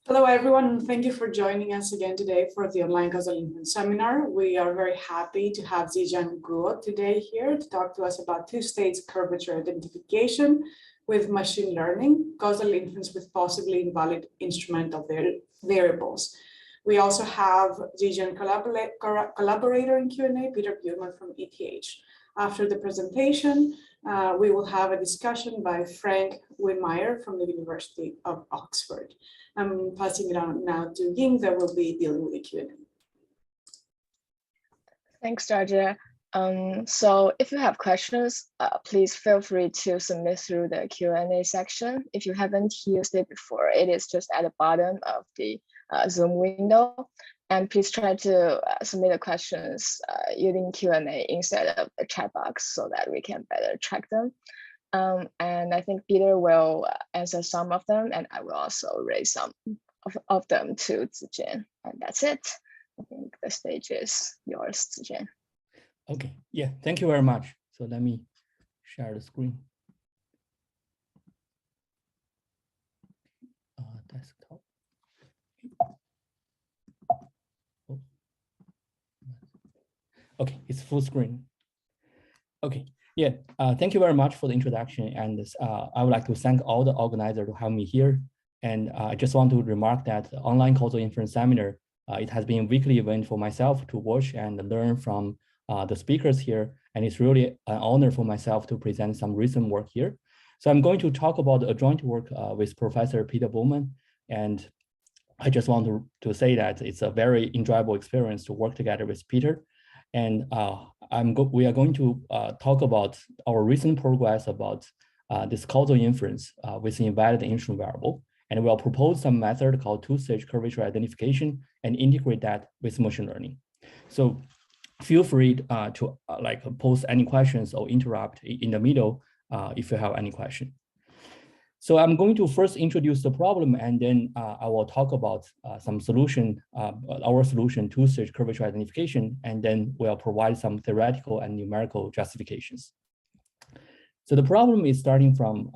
Hello, everyone. Thank you for joining us again today for the online Causal Inference seminar. We are very happy to have Zijian Guo today here to talk to us about two-stage curvature identification with machine learning, causal inference with possibly invalid instrumental variables. We also have Zijian collaborator in Q&A, Peter Bühlmann from ETH. After the presentation, we will have a discussion by Frank Windmeijer from the University of Oxford. I'm passing it on now to Ying that will be dealing with the Q&A. Thanks, Georgia. So if you have questions, please feel free to submit through the Q&A section. If you haven't used it before, it is just at the bottom of the Zoom window. And please try to submit the questions using Q&A instead of the chat box so that we can better track them. And I think Peter will answer some of them, and I will also raise some of them to Zijian. And that's it. I think the stage is yours, Zijian. Okay, yeah, thank you very much. So let me share the screen. Desktop. Oh. Okay, it's full screen. Okay, yeah, thank you very much for the introduction. And I would like to thank all the organizers to have me here. And I just want to remark that the online causal inference seminar, it has been a weekly event for myself to watch and learn from the speakers here. And it's really an honor for myself to present some recent work here. So I'm going to talk about a joint work with Professor Peter Bühlmann. And I just want to say that it's a very enjoyable experience to work together with Peter. And we are going to talk about our recent progress about this causal inference with invalid instrument variable. And we'll propose some method called two-stage curvature identification and integrate that with machine learning. So feel free to post any questions or interrupt in the middle if you have any question. So I'm going to first introduce the problem, and then I will talk about some solution, our solution two-stage curvature identification, and then we'll provide some theoretical and numerical justifications. So the problem is starting from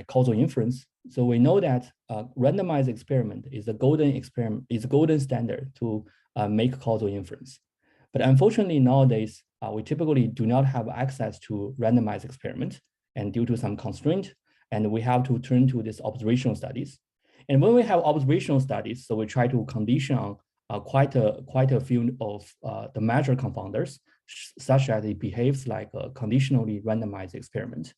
causal inference. So we know that randomized experiment is a golden standard to make causal inference. But unfortunately nowadays, we typically do not have access to randomized experiment, and due to some constraint, and we have to turn to these observational studies. And when we have observational studies, so we try to condition on quite a few of the measure confounders, such that it behaves like a conditionally randomized experiment.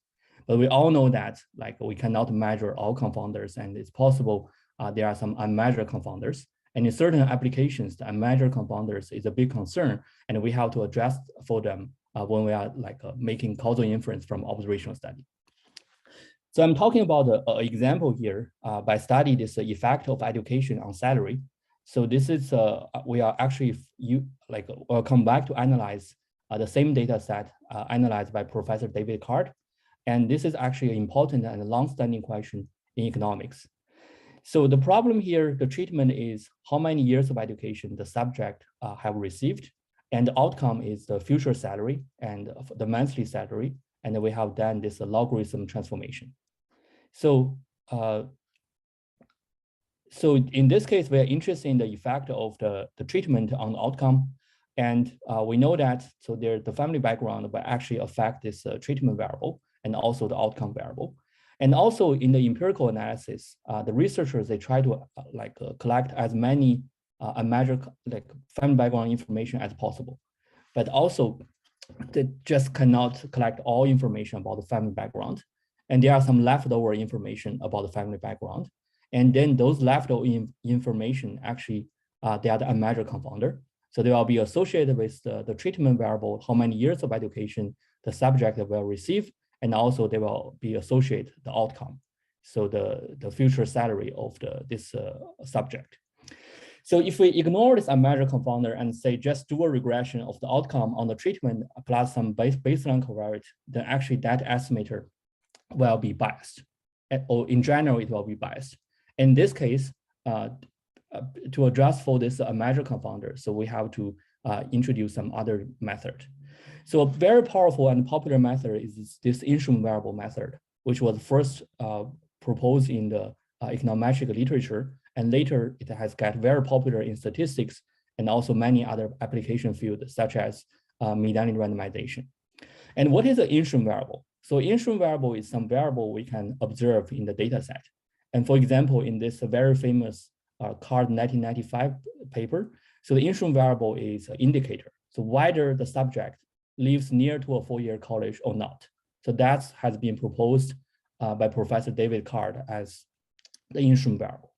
But we all know that we cannot measure all confounders, and it's possible there are some unmeasured confounders. And in certain applications, the unmeasured confounders is a big concern, and we have to address for them when we are making causal inference from observational study. So I'm talking about an example here by study this effect of education on salary. So this is we are actually we'll come back to analyze the same data set analyzed by Professor David Card. And this is actually an important and a long-standing question in economics. So the problem here, the treatment is how many years of education the subject have received, and the outcome is the future salary and the monthly salary. And we have done this logarithm transformation. So, so in this case, we are interested in the effect of the treatment on the outcome. And we know that so the family background will actually affect this treatment variable and also the outcome variable. And also in the empirical analysis, the researchers, they try to collect as many unmeasured family background information as possible. But also they just cannot collect all information about the family background. And there are some leftover information about the family background. And then those leftover information actually, they are the unmeasured confounder. So they will be associated with the treatment variable, how many years of education the subject will receive, and also they will be associated the outcome. So the future salary of this subject. So if we ignore this unmeasured confounder and say just do a regression of the outcome on the treatment plus some baseline covariate, then actually that estimator will be biased, or in general, it will be biased. In this case, to adjust for this unmeasured confounder, so we have to introduce some other method. So a very powerful and popular method is this instrument variable method, which was first proposed in the econometric literature And later it has got very popular in statistics and also many other application fields such as medallion randomization. And what is an instrument variable? So instrument variable is some variable we can observe in the data set. And for example, in this very famous CARD 1995 paper, so the instrument variable is an indicator. So whether the subject lives near to a four-year college or not. So that has been proposed by Professor David Card as the instrument variable.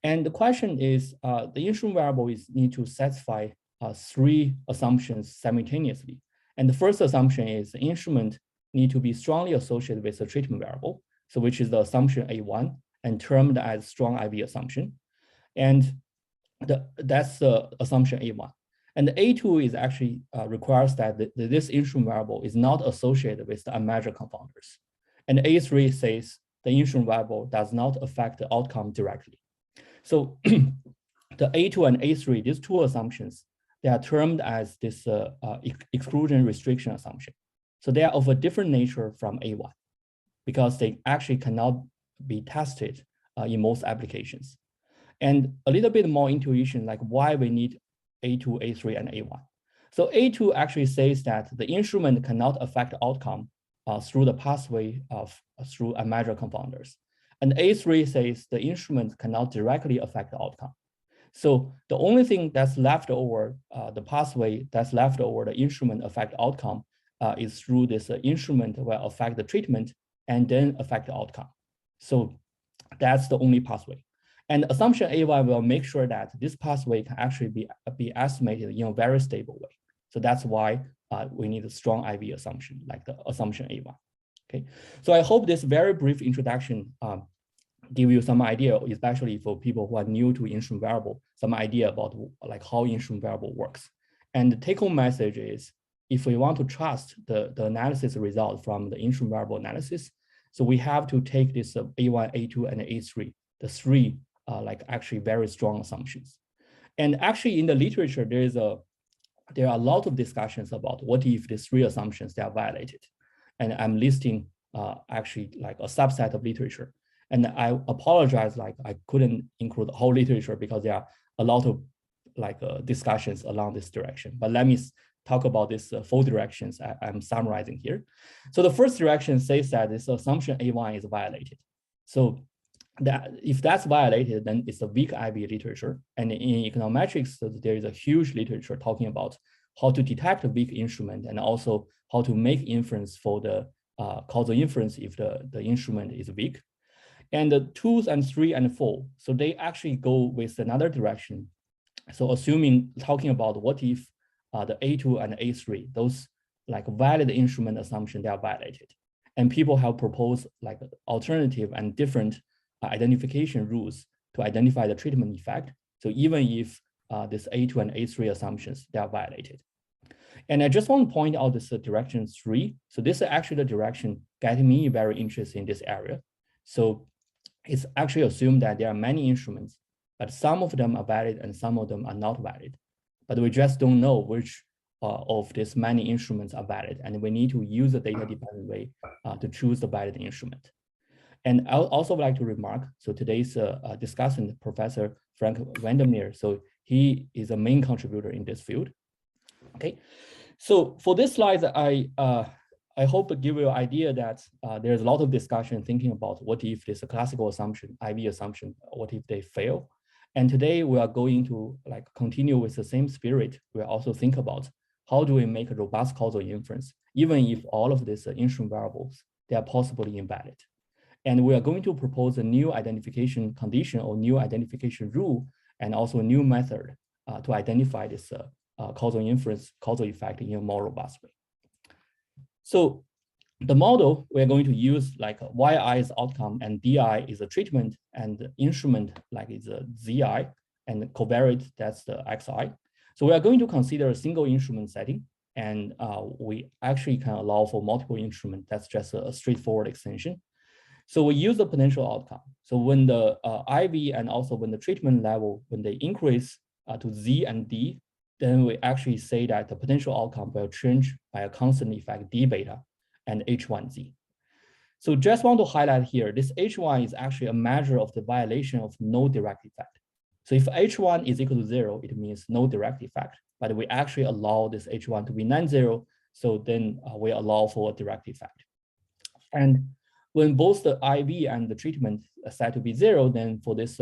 And the question is, the instrument variable is need to satisfy three assumptions simultaneously. And the first assumption is the instrument need to be strongly associated with the treatment variable, so which is the assumption A1 and termed as strong IV assumption. And that's the assumption A1. And the A2 is actually requires that this instrument variable is not associated with the unmeasured confounders. And A3 says the instrument variable does not affect the outcome directly. So the A2 and A3, these two assumptions, they are termed as this exclusion restriction assumption. So they are of a different nature from A1 because they actually cannot be tested in most applications. And a little bit more intuition, like why we need A2, A3, and A1. So A2 actually says that the instrument cannot affect outcome through the pathway of through unmeasured confounders. And A3 says the instrument cannot directly affect the outcome. So the only thing that's left over, the pathway that's left over the instrument affect outcome is through this instrument will affect the treatment and then affect the outcome. So that's the only pathway. And assumption A1 will make sure that this pathway can actually be estimated in a very stable way. So that's why we need a strong IV assumption, like the assumption A1. Okay, so I hope this very brief introduction give you some idea, especially for people who are new to instrument variable, some idea about like how instrument variable works. And the take-home message is, if we want to trust the analysis result from the instrument variable analysis, so we have to take this A1, A2, and A3, the three like actually very strong assumptions. And actually in the literature, there are a lot of discussions about what if these three assumptions they are violated. And I'm listing actually like a subset of literature. And I apologize, like I couldn't include the whole literature because there are a lot of like discussions along this direction. But let me talk about this four directions I'm summarizing here. So the first direction says that this assumption A1 is violated. So that if that's violated, then it's a weak IV literature. And in econometrics, there is a huge literature talking about how to detect a weak instrument and also how to make inference for the causal inference if the instrument is weak. And the 2 and 3 and 4, so they actually go with another direction. So talking about what if the A2 and A3, those like valid instrument assumption, they are violated. And people have proposed like alternative and different identification rules to identify the treatment effect. So even if this A2 and A3 assumptions, they are violated. And I just want to point out this direction 3. So this is actually the direction getting me very interested in this area. So it's actually assumed that there are many instruments, but some of them are valid and some of them are not valid. But we just don't know which of these many instruments are valid. And we need to use a data-dependent way to choose the valid instrument. And I would also like to remark, so today's discussant, Professor Frank Windmeijer, so he is a main contributor in this field. Okay, so for this slide, I hope to give you an idea that there's a lot of discussion thinking about what if there's a classical assumption, IV assumption, what if they fail? And today we are going to like continue with the same spirit. We'll also think about how do we make a robust causal inference, even if all of these instrument variables, they are possibly invalid. And we are going to propose a new identification condition or new identification rule, and also a new method to identify this causal inference, causal effect in a more robust way. So the model we're going to use like YI is outcome and DI is a treatment and the instrument like is a ZI and covariate that's the XI. So we are going to consider a single instrument setting and we actually can allow for multiple instruments. That's just a straightforward extension. So we use the potential outcome. So when the IV and also when the treatment level, when they increase to Z and D, then we actually say that the potential outcome will change by a constant effect D beta and H1Z. So just want to highlight here, this H1 is actually a measure of the violation of no direct effect. So if H1 is equal to 0, it means no direct effect, but we actually allow this H1 to be non-zero, so then we allow for a direct effect. And when both the IV and the treatment are set to be 0, then for this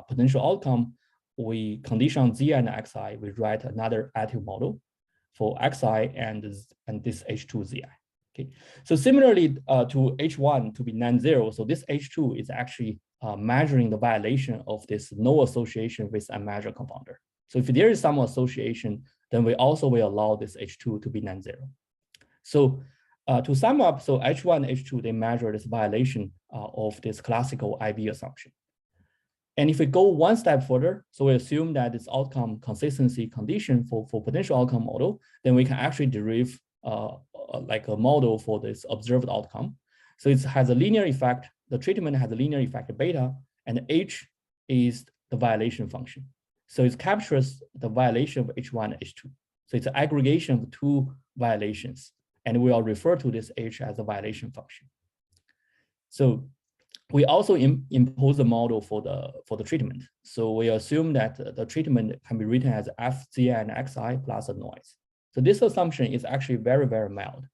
potential outcome, we condition on Z and Xi, we write another additive model for Xi and this H2 Zi. Okay, so similarly to H1 to be non-zero, so this H2 is actually measuring the violation of this no association with a measure confounder. So if there is some association, then we also will allow this H2 to be non-zero. So to sum up, so H1 and H2, they measure this violation of this classical IV assumption. And if we go one step further, so we assume that this outcome consistency condition for potential outcome model, then we can actually derive like a model for this observed outcome. So it has a linear effect, the treatment has a linear effect beta, and H is the violation function. So it captures the violation of H1 and H2. So it's an aggregation of two violations, and we will refer to this H as a violation function. So we also impose a model for the treatment. So we assume that the treatment can be written as F, Z, and Xi plus a noise. So this assumption is actually very, very mild.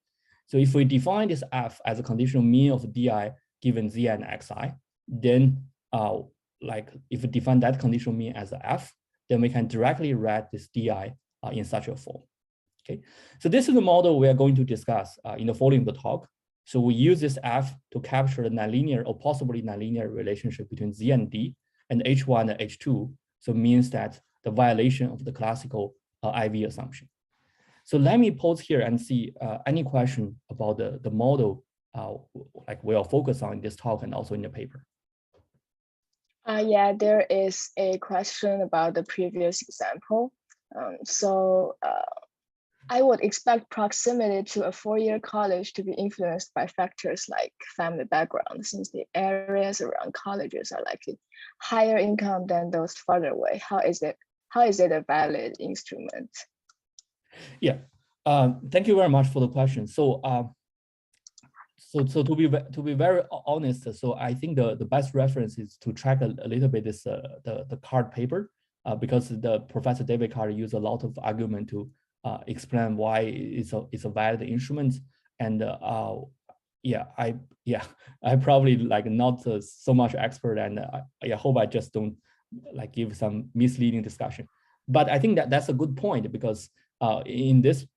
So if we define this F as a conditional mean of Di given Z and Xi, then like if we define that conditional mean as a F, then we can directly write this Di in such a form. Okay, so this is the model we are going to discuss in the following the talk. So we use this F to capture the nonlinear or possibly nonlinear relationship between Z and D and H1 and H2. So it means that the violation of the classical IV assumption. So let me pause here and see any question about the model like we'll focus on in this talk and also in the paper. Yeah, there is a question about the previous example. I would expect proximity to a four-year college to be influenced by factors like family background, since the areas around colleges are likely higher income than those farther away. How is it a valid instrument? Yeah, thank you very much for the question. So, to be very honest, so I think the best reference is to track a little bit this the Card paper, because the Professor David Card used a lot of argument to explain why it's a valid instrument. And I probably like not so much expert, and I hope I just don't like give some misleading discussion. But I think that's a good point, because in this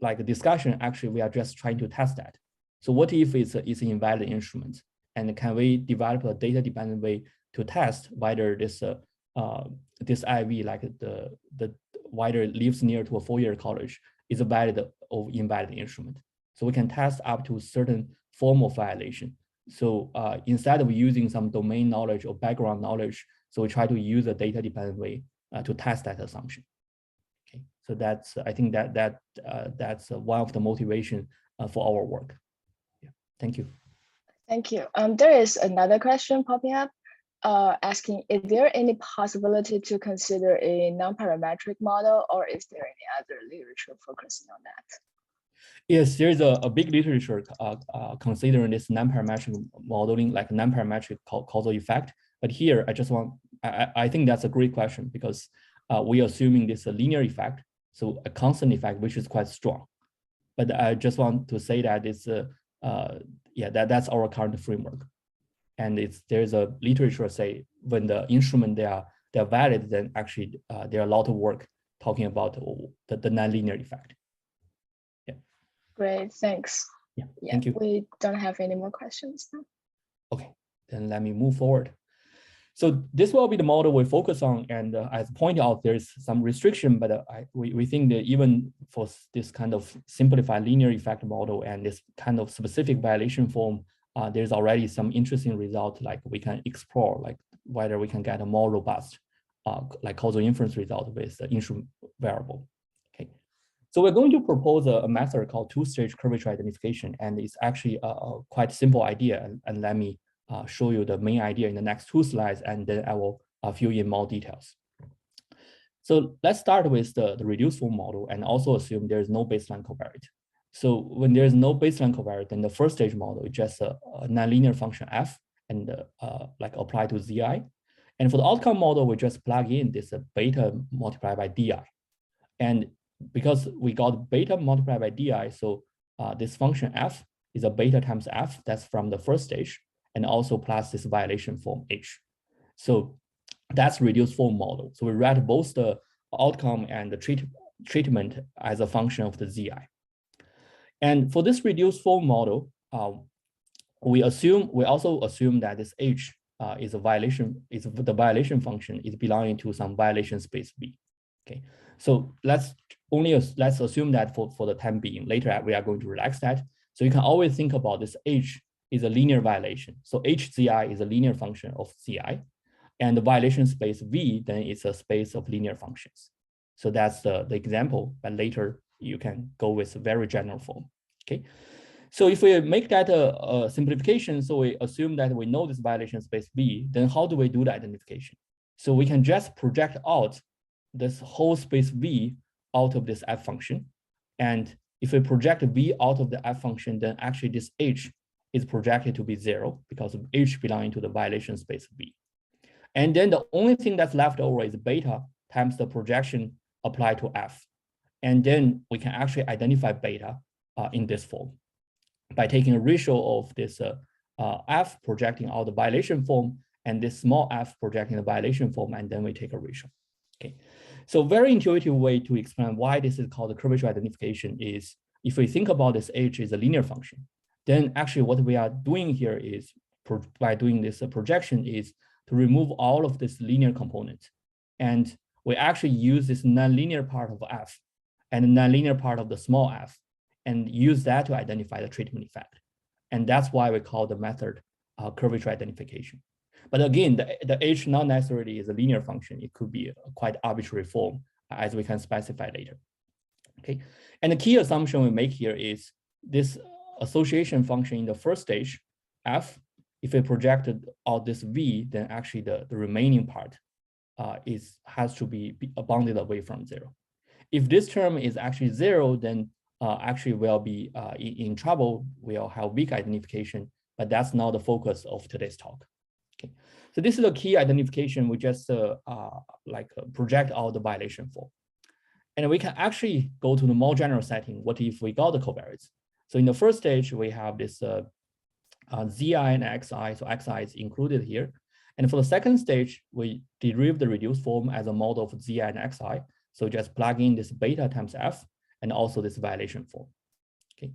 like discussion, actually we are just trying to test that. So what if it's an invalid instrument, and can we develop a data dependent way to test whether this this IV, like the whether it lives near to a four-year college, is a valid or invalid instrument. So we can test up to a certain form of violation. So instead of using some domain knowledge or background knowledge, so we try to use a data dependent way to test that assumption. Okay, so that's I think that's one of the motivation for our work. Yeah, thank you. Thank you. There is another question popping up. Asking, is there any possibility to consider a non-parametric model, or is there any other literature focusing on that? Yes, there is a big literature considering this non-parametric modeling, like non-parametric causal effect. But here, I think that's a great question, because we are assuming this a linear effect, so a constant effect, which is quite strong. But I just want to say that it's that's our current framework. And there's a literature say when the instrument they're valid, then actually there are a lot of work talking about the nonlinear effect. Yeah. Great, thanks. Yeah, thank you. We don't have any more questions now. Okay, then let me move forward. So this will be the model we focus on, and as pointed out, there's some restriction, but we think that even for this kind of simplified linear effect model and this kind of specific violation form, there's already some interesting results, like we can explore like whether we can get a more robust like causal inference result with the instrument variable. Okay, so we're going to propose a method called two-stage curvature identification, and it's actually a quite simple idea. And let me show you the main idea in the next two slides, and then I will fill in more details. So let's start with the reduced form model, and also assume there is no baseline covariate. So when there's no baseline covariance, then the first stage model is just a nonlinear function f and like apply to Zi. And for the outcome model, we just plug in this beta multiplied by di. And because we got beta multiplied by di, so this function f is a beta times f, that's from the first stage, and also plus this violation form h. So that's reduced form model. So we write both the outcome and the treatment as a function of the Zi. And for this reduced form model, we also assume that this h is a violation, the violation function is belonging to some violation space V. Okay, so let's assume that for the time being. Later we are going to relax that. So you can always think about this h is a linear violation. So HZI is a linear function of Zi, and the violation space V then is a space of linear functions. So that's the example, but later you can go with a very general form. Okay, so if we make that a simplification, so we assume that we know this violation space V, then how do we do the identification? So we can just project out this whole space V out of this f function. And if we project V out of the f function, then actually this h is projected to be 0 because of h belonging to the violation space V. And then the only thing that's left over is beta times the projection applied to f. And then we can actually identify beta in this form by taking a ratio of this f projecting out the violation form and this small f projecting the violation form, and then we take a ratio. Okay, so very intuitive way to explain why this is called the curvature identification is if we think about this h is a linear function, then actually what we are doing here is by doing this projection is to remove all of this linear component. And we actually use this nonlinear part of f and the nonlinear part of the small f and use that to identify the treatment effect. And that's why we call the method curvature identification. But again, the h not necessarily is a linear function. It could be a quite arbitrary form, as we can specify later. Okay, and the key assumption we make here is this association function in the first stage, f, if we projected out this v, then actually the remaining part has to be bounded away from 0. If this term is actually 0, then actually we'll be in trouble. We'll have weak identification, but that's not the focus of today's talk. Okay, so this is a key identification. We just project out the violation form. And we can actually go to the more general setting. What if we got the covariance? So in the first stage, we have this Zi and Xi, so Xi is included here. And for the second stage, we derive the reduced form as a model of Zi and Xi. So just plug in this beta times f and also this violation form. Okay,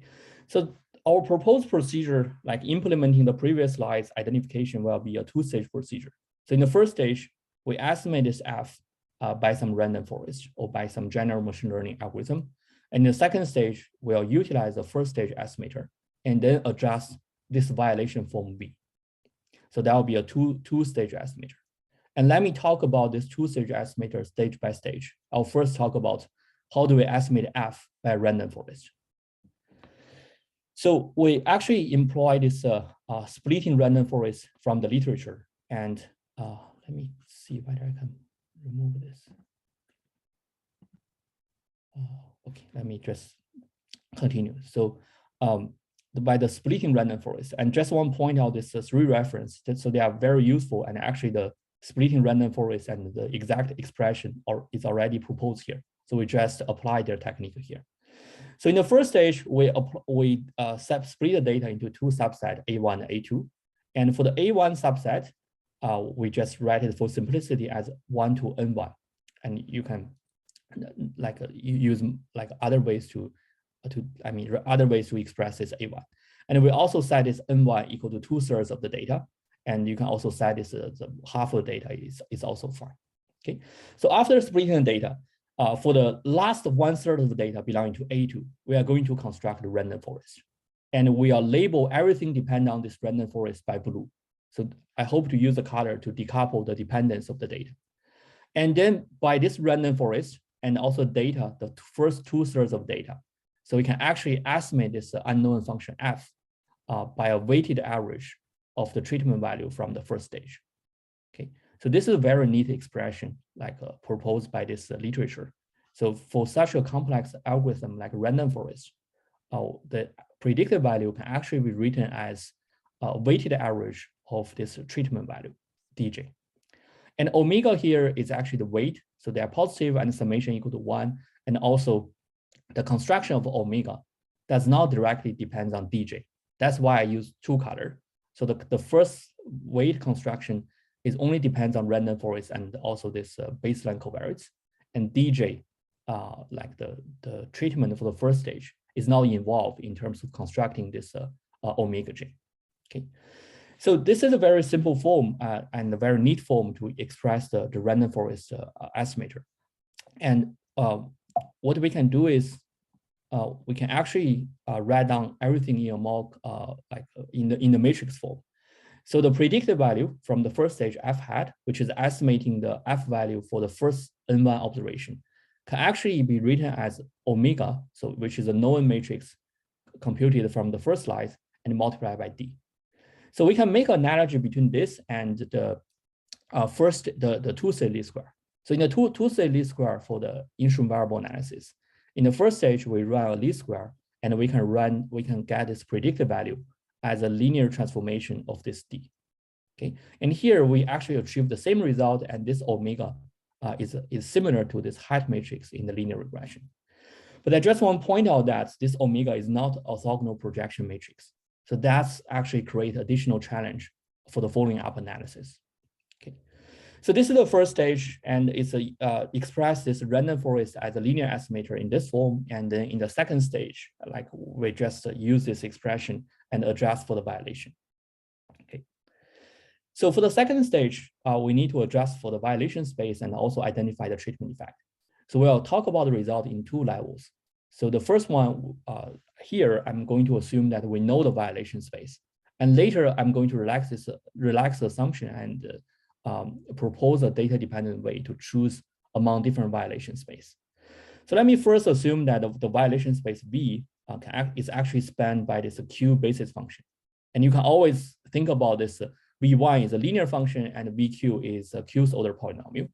so our proposed procedure, like implementing the previous slide's identification, will be a two-stage procedure. So in the first stage, we estimate this f by some random forest or by some general machine learning algorithm. And in the second stage, we'll utilize the first stage estimator and then adjust this violation form V. So that will be a two-stage estimator. And let me talk about this two-stage estimator stage by stage. I'll first talk about how do we estimate f by random forest. So we actually employ this splitting random forest from the literature. And let me see whether I can remove this. Okay, let me just continue. So by the splitting random forest, and just want to point out this 3 reference, so they are very useful, and actually the splitting random forest and the exact expression is already proposed here. So we just apply their technique here. So in the first stage, we split the data into 2 subsets, A1 and A2. And for the A1 subset, we just write it for simplicity as 1 to N1. And you can use other ways other ways to express this A1. And we also set this N1 equal to 2/3 of the data. And you can also set this half of the data is also fine. Okay, so after splitting the data, for the last 1/3 of the data belonging to A2, we are going to construct a random forest. And we are label everything dependent on this random forest by blue. So I hope to use the color to decouple the dependence of the data. And then by this random forest and also data, the first 2/3 of data. So we can actually estimate this unknown function f by a weighted average of the treatment value from the first stage. Okay, so this is a very neat expression proposed by this literature. So for such a complex algorithm like random forest, the predicted value can actually be written as a weighted average of this treatment value, dj. And omega here is actually the weight. So they are positive and summation equal to 1. And also the construction of omega does not directly depend on dj. That's why I use 2-color. So the first weight construction is only depends on random forest and also this baseline covariates. And dj, like the treatment for the first stage, is now involved in terms of constructing this omega j. Okay. So this is a very simple form and a very neat form to express the random forest estimator. And what we can do is we can actually write down everything in a more in the matrix form. So the predicted value from the first stage f hat, which is estimating the f value for the first n1 observation, can actually be written as omega, so which is a known matrix computed from the first slide and multiplied by d. So we can make an analogy between this and the the two-stage least square. So in the two-stage least square for the instrument variable analysis, in the first stage we run a least square, and we can get this predicted value as a linear transformation of this d. Okay, and here we actually achieve the same result, and this omega is similar to this height matrix in the linear regression. But I just want to point out that this omega is not orthogonal projection matrix. So that's actually create additional challenge for the following up analysis. Okay, so this is the first stage, and it's express this random forest as a linear estimator in this form. And then in the second stage, like we just use this expression and adjust for the violation. Okay, so for the second stage, we need to adjust for the violation space and also identify the treatment effect. So we'll talk about the result in 2 levels. So the first one here, I'm going to assume that we know the violation space. And later, I'm going to relax the assumption and propose a data-dependent way to choose among different violation space. So let me first assume that the violation space V is actually spanned by this Q basis function. And you can always think about this V1 is a linear function and VQ is a Q's order polynomial.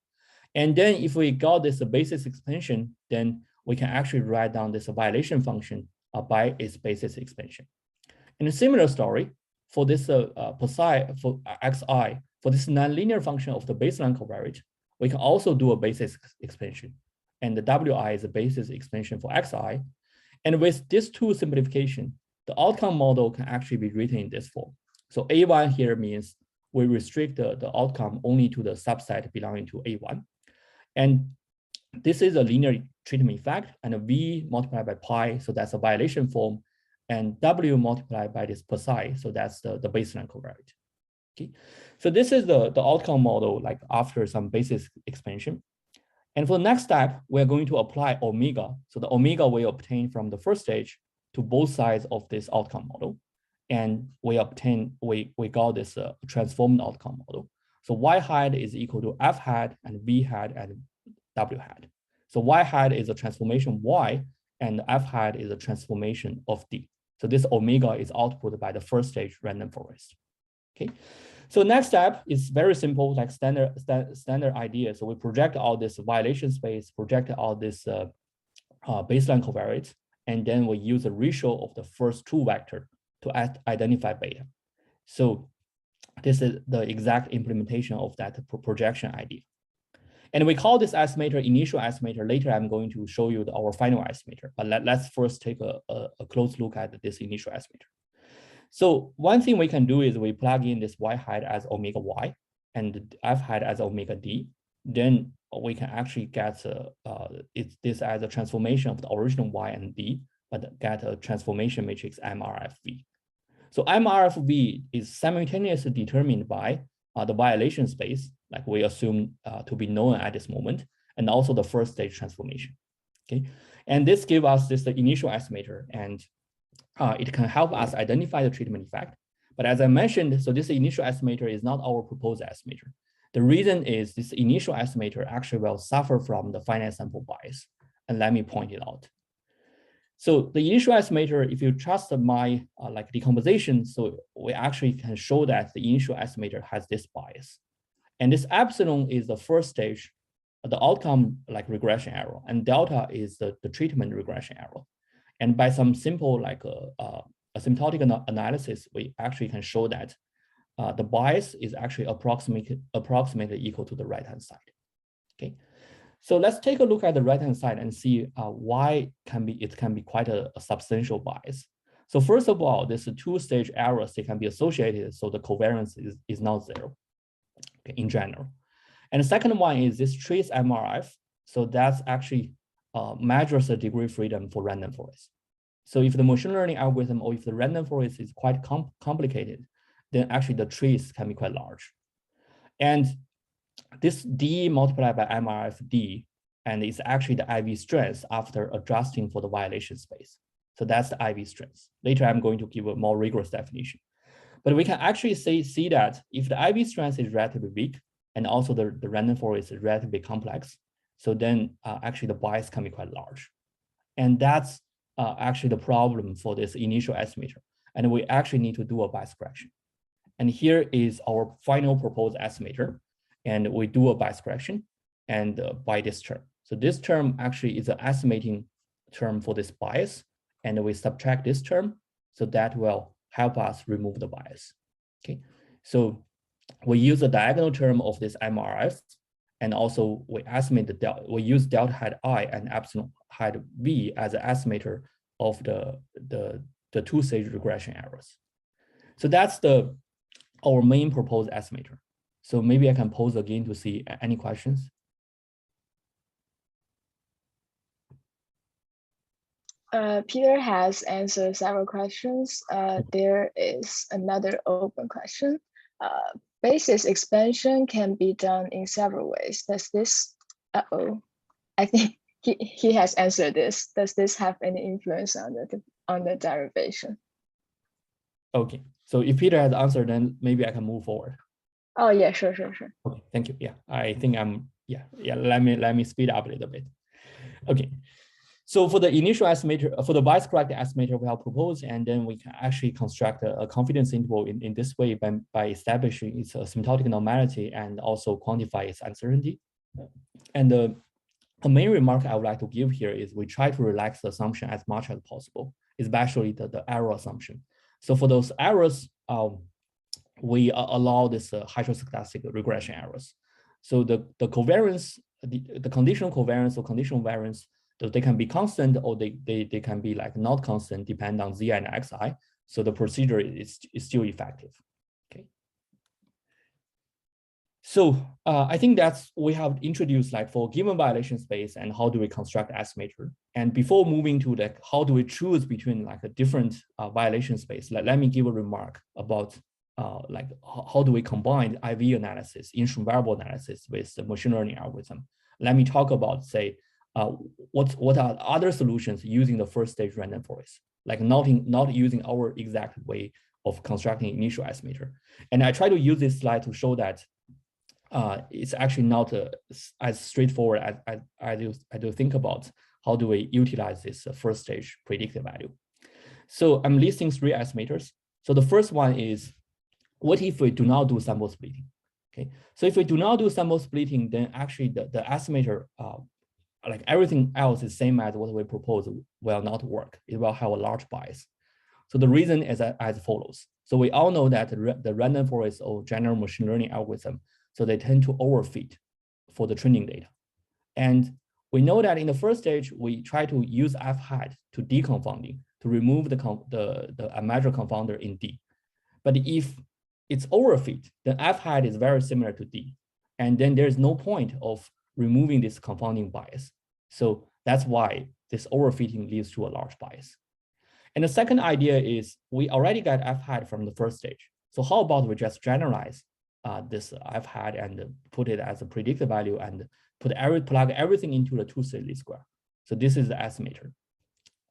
And then if we got this basis expansion, then we can actually write down this violation function by its basis expansion. And a similar story for this for xi, for this nonlinear function of the baseline covariate, we can also do a basis expansion. And the wi is a basis expansion for xi. And with this 2 simplification, the outcome model can actually be written in this form. So A1 here means we restrict the outcome only to the subset belonging to A1. And this is a linear treatment effect, and a V multiplied by pi, so that's a violation form, and W multiplied by this psi, so that's the baseline covariate. Okay, so this is the outcome model, like after some basis expansion. And for the next step, we're going to apply omega. So the omega we obtain from the first stage to both sides of this outcome model. And we got this transformed outcome model. So Y hat is equal to F hat and V hat and W hat. So Y hat is a transformation Y, and F hat is a transformation of D. So this omega is output by the first stage random forest. Okay, so next step is very simple, like standard idea. So we project out this violation space, project out this baseline covariates, and then we use a ratio of the first 2 vector to identify beta. So this is the exact implementation of that projection idea. And we call this estimator initial estimator. Later, I'm going to show you our final estimator, but let's first take a close look at this initial estimator. So one thing we can do is we plug in this Y hat as omega Y and F hat as omega D. Then we can actually get this as a transformation of the original Y and D, but get a transformation matrix MRFV. So MRFV is simultaneously determined by the violation space, like we assume to be known at this moment, and also the first stage transformation. Okay, and this gives us the initial estimator, and it can help us identify the treatment effect. But as I mentioned, so this initial estimator is not our proposed estimator. The reason is this initial estimator actually will suffer from the finite sample bias, and let me point it out. So the initial estimator, if you trust my like decomposition, so we actually can show that the initial estimator has this bias. And this epsilon is the first stage, the outcome like regression error, and delta is the treatment regression error. And by some simple like asymptotic analysis, we actually can show that the bias is actually approximately equal to the right-hand side. Okay, so let's take a look at the right-hand side and see why it can be quite a substantial bias. So first of all, this two-stage errors, they can be associated, so the covariance is not zero, okay, in general. And the second one is this trace MRF. So that's actually measures the degree freedom for random forest. So if the machine learning algorithm or if the random forest is quite complicated, then actually the trace can be quite large. And this D multiplied by MRF D, and it's actually the IV strength after adjusting for the violation space. So that's the IV strength. Later, I'm going to give a more rigorous definition. But we can actually see that if the IV strength is relatively weak, and also the random forest is relatively complex, so then actually the bias can be quite large. And that's actually the problem for this initial estimator. And we actually need to do a bias correction. And here is our final proposed estimator. And we do a bias correction and by this term. So this term actually is an estimating term for this bias. And we subtract this term. So that will help us remove the bias. Okay, so we use the diagonal term of this MRF. And also we estimate we use delta hat I and epsilon hat V as an estimator of the two-stage regression errors. So that's our main proposed estimator. So maybe I can pose again to see any questions. Peter has answered several questions. There is another open question. Basis expansion can be done in several ways. Does this, I think he has answered this. Does this have any influence on the derivation? Okay, so if Peter has answered, then maybe I can move forward. Oh yeah, sure. Okay, thank you. Yeah, I think let me speed up a little bit. Okay, so for the initial estimator, for the bias corrected estimator we have proposed, and then we can actually construct a confidence interval in this way by establishing its asymptotic normality and also quantify its uncertainty. And the main remark I would like to give here is we try to relax the assumption as much as possible, especially the error assumption. So for those errors, we allow this heteroscedastic regression errors. So the covariance, the conditional covariance or conditional variance, they can be constant or they can be like not constant, depend on Zi and Xi. So the procedure is still effective. Okay. So I think that's we have introduced like for given violation space and how do we construct estimator. And before moving to like how do we choose between like a different violation space, let me give a remark about like how do we combine IV analysis, instrument variable analysis with the machine learning algorithm. Let me talk about say what are other solutions using the first stage random forest, like not using our exact way of constructing initial estimator. And I try to use this slide to show that it's actually not as straightforward as I do think about how do we utilize this first stage predicted value. So I'm listing 3 estimators. So the first one is, what if we do not do sample splitting? Okay, so if we do not do sample splitting, then actually the estimator, like everything else is same as what we propose, will not work. It will have a large bias. So the reason is as follows. So we all know that the random forest or general machine learning algorithm, so they tend to overfit for the training data. And we know that in the first stage, we try to use F hat to deconfounding to remove the measure confounder in D. But if it's overfit, then F hat is very similar to D. And then there's no point of removing this confounding bias. So that's why this overfitting leads to a large bias. And the second idea is we already got F hat from the first stage. So how about we just generalize this F hat and put it as a predicted value and plug everything into the two-stage least square. So this is the estimator.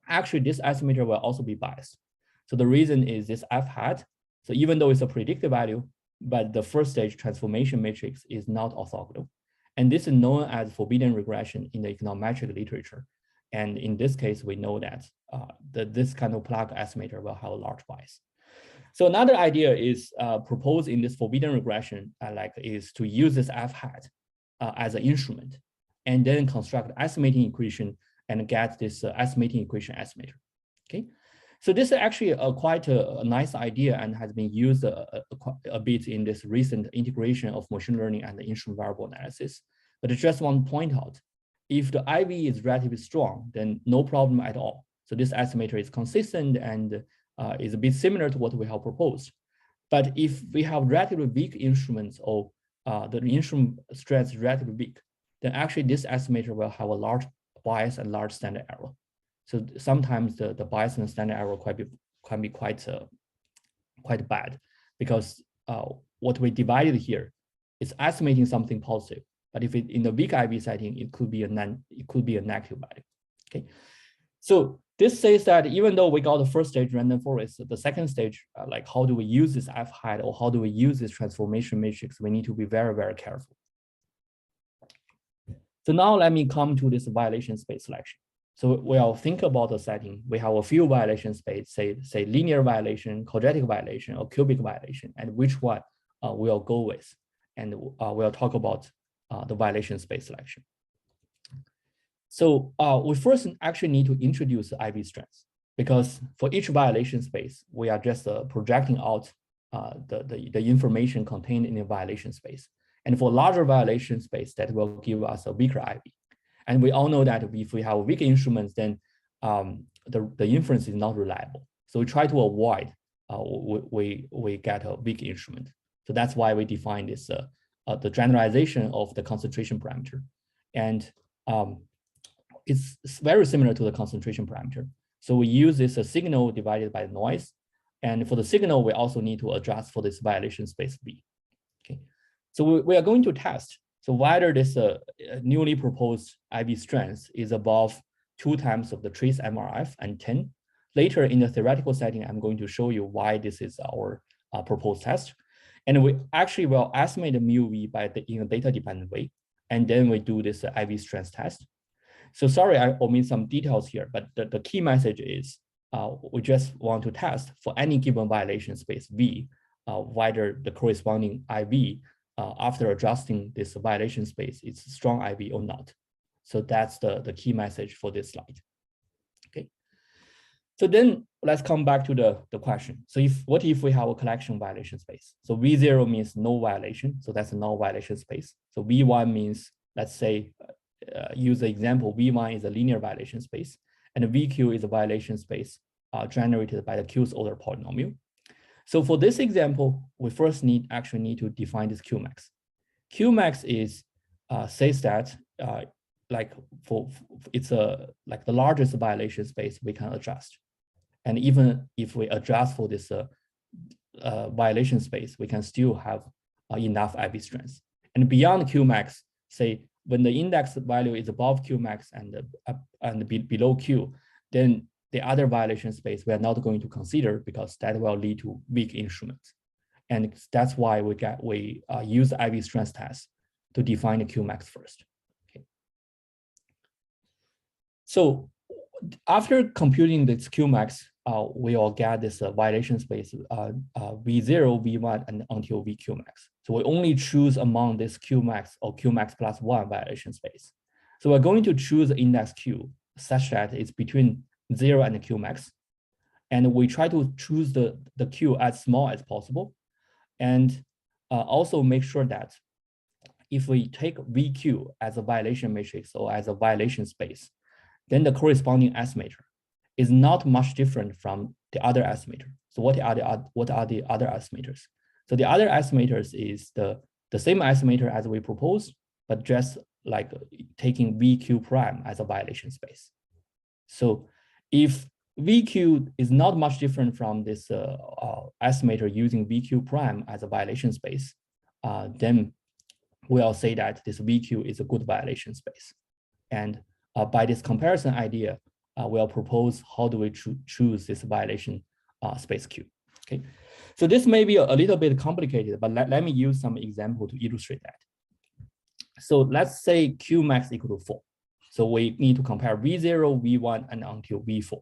Actually, this estimator will also be biased. So the reason is this F hat. So even though it's a predicted value, but the first stage transformation matrix is not orthogonal. And this is known as forbidden regression in the econometric literature. And in this case, we know that this kind of plug estimator will have a large bias. So another idea is proposed in this forbidden regression, is to use this F hat as an instrument, and then construct estimating equation and get this estimating equation estimator. Okay, so this is actually quite a nice idea and has been used a bit in this recent integration of machine learning and the instrument variable analysis. But I just want to point out, if the IV is relatively strong, then no problem at all. So this estimator is consistent and is a bit similar to what we have proposed. But if we have relatively weak instruments or the instrument stress is relatively weak, then actually this estimator will have a large bias and large standard error. So sometimes the bias and standard error can be quite bad, because what we divided here is estimating something positive. But if it in the weak IV setting, it could be a negative value. Okay, so this says that even though we got the first stage random forest, the second stage, like how do we use this F hat or how do we use this transformation matrix, we need to be very, very careful. So now let me come to this violation space selection. So we'll think about the setting. We have a few violation space, say linear violation, quadratic violation, or cubic violation, and which one we'll go with. And we'll talk about the violation space selection. So we first actually need to introduce the IV strength, because for each violation space, we are just projecting out the information contained in the violation space. And for larger violation space, that will give us a weaker IV. And we all know that if we have weak instruments, then the inference is not reliable. So we try to avoid we get a weak instrument. So that's why we define this the generalization of the concentration parameter. And it's very similar to the concentration parameter. So we use this signal divided by noise. And for the signal, we also need to adjust for this violation space V. Okay, so we are going to test. So whether this newly proposed IV strength is above 2 times of the trace MRF and 10. Later in the theoretical setting, I'm going to show you why this is our proposed test. And we actually will estimate the mu V in a data dependent way. And then we do this IV strength test. So sorry, I omit some details here, but the key message is we just want to test for any given violation space V, whether the corresponding IV after adjusting this violation space is strong IV or not. So that's the key message for this slide. Okay. So then let's come back to the question. So what if we have a collection violation space? So V0 means no violation. So that's a no violation space. So V1 means, let's say, use the example, V1 is a linear violation space, and VQ is a violation space generated by the Q's order polynomial. So for this example, we first actually need to define this Qmax. Qmax is says that it's like the largest violation space we can adjust. And even if we adjust for this violation space, we can still have enough IV strength. And beyond Qmax, say when the index value is above Qmax and below Q, then the other violation space we are not going to consider, because that will lead to weak instruments. And that's why we use IV strength test to define the Qmax first. Okay. So after computing this Qmax, we will get this violation space V0, V1, and until VQmax. So we only choose among this Qmax or Qmax plus 1 violation space. So we're going to choose the index Q such that it's between 0 and Qmax. And we try to choose the Q as small as possible. And also make sure that if we take VQ as a violation matrix or as a violation space, then the corresponding estimator is not much different from the other estimator. So what are the other estimators? So the other estimators is the same estimator as we proposed, but just like taking VQ prime as a violation space. So if VQ is not much different from this estimator using VQ prime as a violation space, then we'll say that this VQ is a good violation space. And by this comparison idea, we'll propose how do we choose this violation space Q. Okay, so this may be a little bit complicated, but let me use some example to illustrate that. So let's say Qmax equal to 4. So we need to compare V0, V1, and until V4.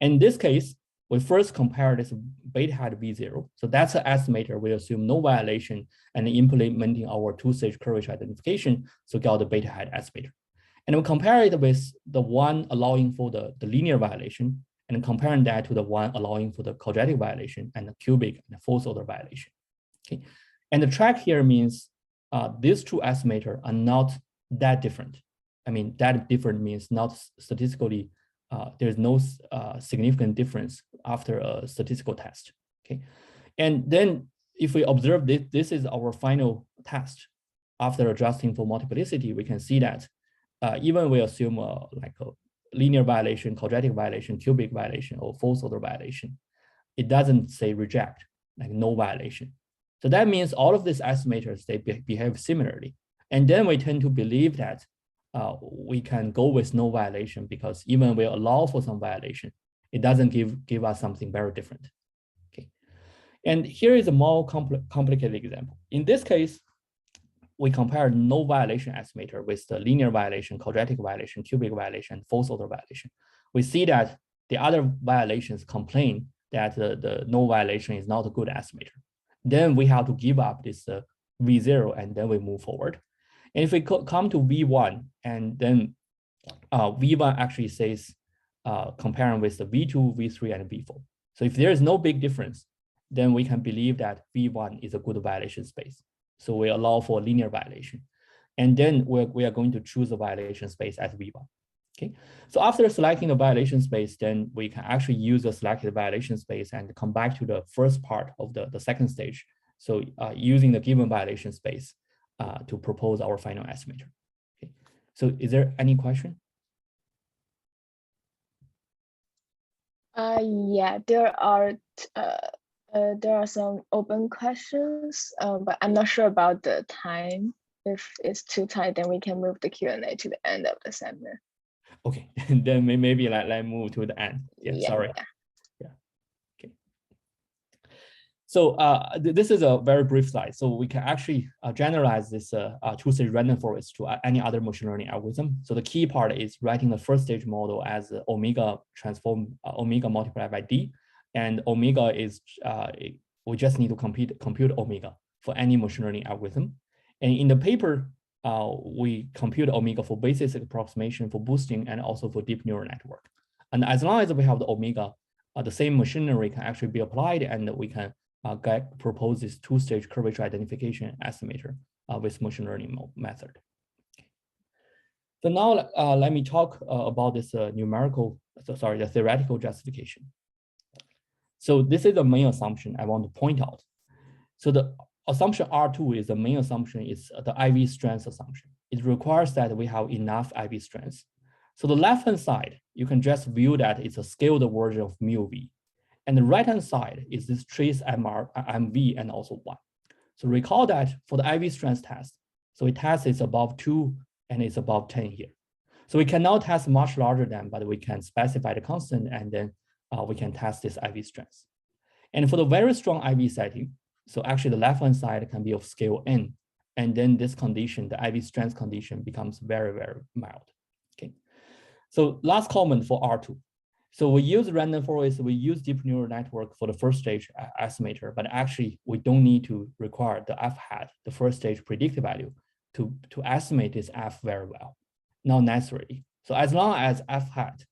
In this case, we first compare this beta hat V0. So that's an estimator. We assume no violation and implementing our two-stage curvature identification, so get the beta hat estimator. And we compare it with the one allowing for the linear violation. and comparing that to the one allowing for the quadratic violation and the cubic and the fourth order violation. Okay, and the track here means these two estimators are not that different. I mean, that different means not statistically, there's no significant difference after a statistical test. Okay, and then if we observe this, this is our final test. After adjusting for multiplicity, we can see that even we assume like a linear violation, quadratic violation, cubic violation, or fourth order violation, it doesn't say reject, like no violation. So that means all of these estimators, they behave similarly. And then we tend to believe that we can go with no violation because even we allow for some violation, it doesn't give us something very different. Okay. And here is a more complicated example. In this case, we compare no violation estimator with the linear violation, quadratic violation, cubic violation, fourth order violation. We see that the other violations complain that the no violation is not a good estimator. Then we have to give up this V0 and then we move forward. And if we come to V1 and then V1 actually says comparing with the V2, V3, and V4. So if there is no big difference, then we can believe that V1 is a good violation space. So we allow for linear violation. And then we are going to choose a violation space as V1. Okay. So after selecting the violation space, then we can actually use the selected violation space and come back to the first part of the second stage. So using the given violation space to propose our final estimator. Okay. So is there any question? Yeah, there are some open questions, but I'm not sure about the time. If it's too tight, then we can move the Q&A to the end of the seminar. Okay, then maybe let's move to the end. Yeah, sorry. Yeah. Okay. So this is a very brief slide. So we can actually generalize this two-stage random forest to any other machine learning algorithm. So the key part is writing the first stage model as omega transform omega multiplied by d. And omega is, we just need to compute omega for any machine learning algorithm. And in the paper, we compute omega for basis approximation, for boosting, and also for deep neural network. And as long as we have the omega, the same machinery can actually be applied, and we can propose this two-stage curvature identification estimator with machine learning method. So now let me talk about this the theoretical justification. So this is the main assumption I want to point out. So the assumption R2 is the main assumption is the IV strength assumption. It requires that we have enough IV strength. So the left-hand side, you can just view that it's a scaled version of mu v. And the right-hand side is this trace MV and also 1. So recall that for the IV strength test, so it tests is above 2 and it's above 10 here. So we cannot test much larger than, but we can specify the constant and then we can test this IV strength. And for the very strong IV setting, so actually the left-hand side can be of scale n, and then this condition, the IV strength condition, becomes very, very mild. Okay. So last comment for R2. So we use random forest, we use deep neural network for the first stage estimator, but actually we don't need to require the f hat, the first stage predicted value, to estimate this f very well. Not necessarily. So as long as f hat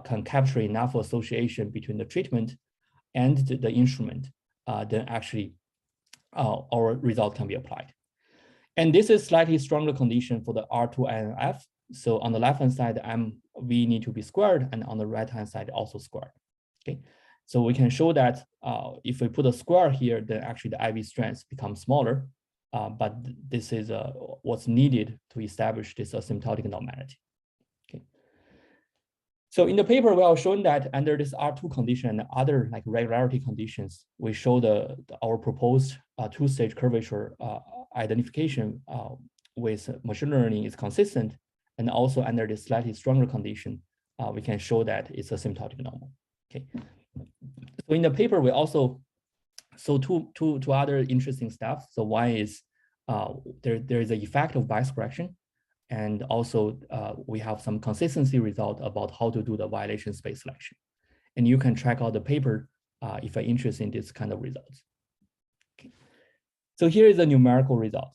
can capture enough association between the treatment and the instrument, then actually our result can be applied. And this is slightly stronger condition for the R2 and F. So on the left-hand side, MV need to be squared, and on the right-hand side also squared. Okay, so we can show that if we put a square here, then actually the IV strength becomes smaller, but this is what's needed to establish this asymptotic normality. Okay. So in the paper, we are showing that under this R2 condition and other like regularity conditions, we show our proposed two-stage curvature identification with machine learning is consistent. And also under this slightly stronger condition, we can show that it's asymptotic normal. Okay. So in the paper, we also saw two other interesting stuff. So one is there is an effect of bias correction. And also we have some consistency result about how to do the violation space selection. And you can check out the paper if you're interested in this kind of results. Okay. So here is a numerical result.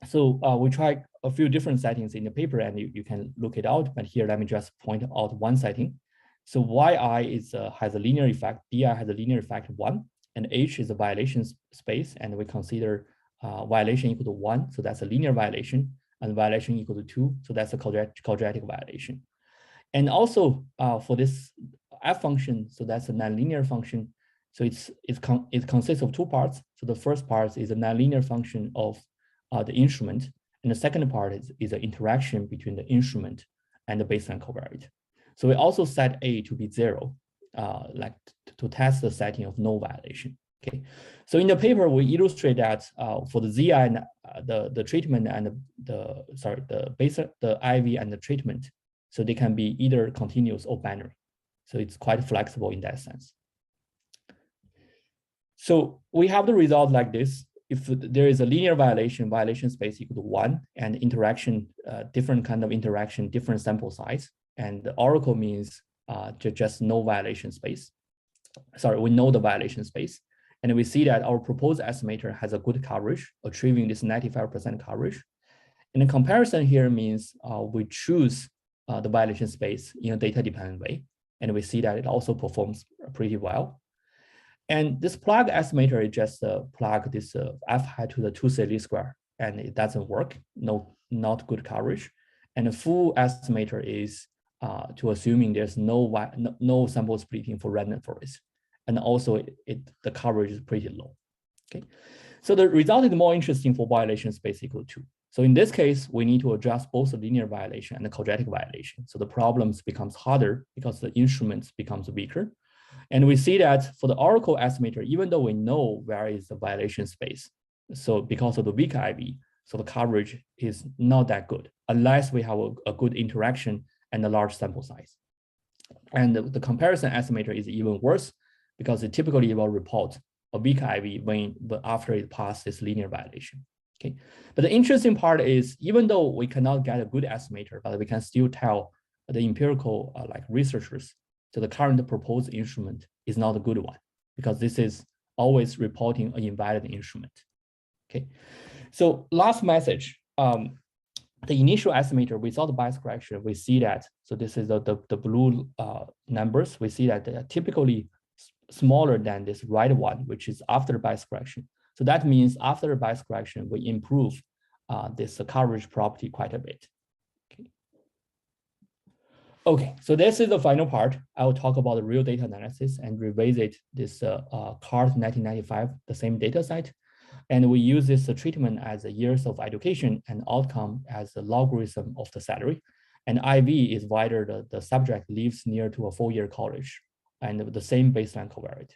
So we tried a few different settings in the paper and you can look it out, but here let me just point out one setting. So yi is has a linear effect, di has a linear effect 1, and h is a violation space, and we consider violation equal to 1, so that's a linear violation, and violation equal to 2, so that's a quadratic violation. And also for this f function, so that's a nonlinear function. So it consists of two parts. So the first part is a nonlinear function of the instrument, and the second part is an interaction between the instrument and the baseline covariate. So we also set A to be 0, like to test the setting of no violation. Okay, so in the paper we illustrate that for the ZI and the treatment and the IV and the treatment, so they can be either continuous or binary. So it's quite flexible in that sense. So we have the result like this. If there is a linear violation, violation space equal to 1, and interaction, different kind of interaction, different sample size, and the oracle means just no violation space. Sorry, we know the violation space. And we see that our proposed estimator has a good coverage, achieving this 95% coverage. And the comparison here means we choose the violation space in a data-dependent way. And we see that it also performs pretty well. And this plug estimator is just plug this f hat to the 2C least square, and it doesn't work, not good coverage. And the full estimator is to assuming there's no sample splitting for random forest. And also the coverage is pretty low. Okay, so the result is more interesting for violation space equal to 2. So in this case, we need to adjust both the linear violation and the quadratic violation. So the problems becomes harder because the instruments becomes weaker. And we see that for the oracle estimator, even though we know where is the violation space, so because of the weak IV, so the coverage is not that good unless we have a good interaction and a large sample size. And the comparison estimator is even worse because it typically will report a weak IV but after it passes this linear violation. Okay, but the interesting part is even though we cannot get a good estimator, but we can still tell the empirical like researchers, so the current proposed instrument is not a good one because this is always reporting an invalid instrument. Okay, so last message, the initial estimator without bias correction, we see that, so this is the blue numbers, we see that they are typically smaller than this right one, which is after bias correction. So that means after bias correction, we improve this coverage property quite a bit. Okay, so this is the final part. I will talk about the real data analysis and revisit this CART 1995, the same data set. And we use this treatment as a years of education and outcome as a logarithm of the salary. And IV is whether the subject lives near to a 4-year college and the same baseline covariate.